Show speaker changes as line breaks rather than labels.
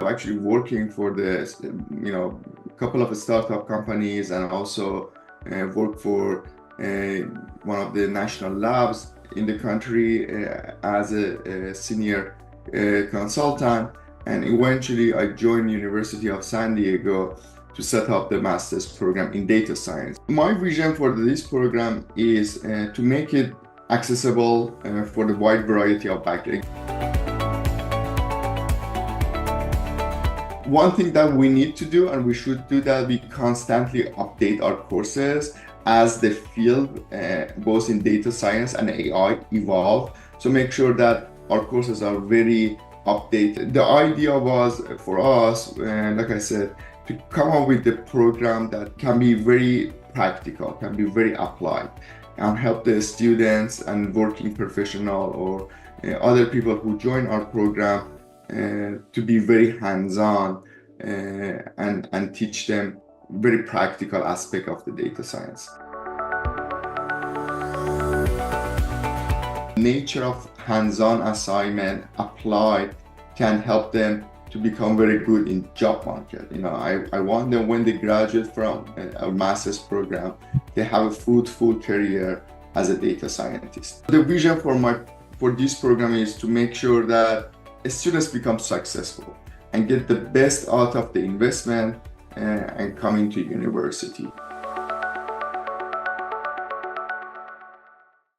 actually working for the, couple of startup companies, and also work for one of the national labs in the country as a senior consultant. And eventually I joined University of San Diego to set up the master's program in data science. My vision for this program is to make it accessible for the wide variety of backgrounds. One thing that we need to do, and we should do that, we constantly update our courses as the field, both in data science and AI, evolve. So make sure that our courses are very updated. The idea was for us, like I said, to come up with a program that can be very practical, can be very applied, and help the students and working professional or other people who join our program to be very hands-on and teach them very practical aspect of the data science. Nature of hands-on assignment applied can help them to become very good in job market. I want them, when they graduate from a master's program, they have a fruitful career as a data scientist. The vision for this program is to make sure that students become successful and get the best out of the investment and coming to university.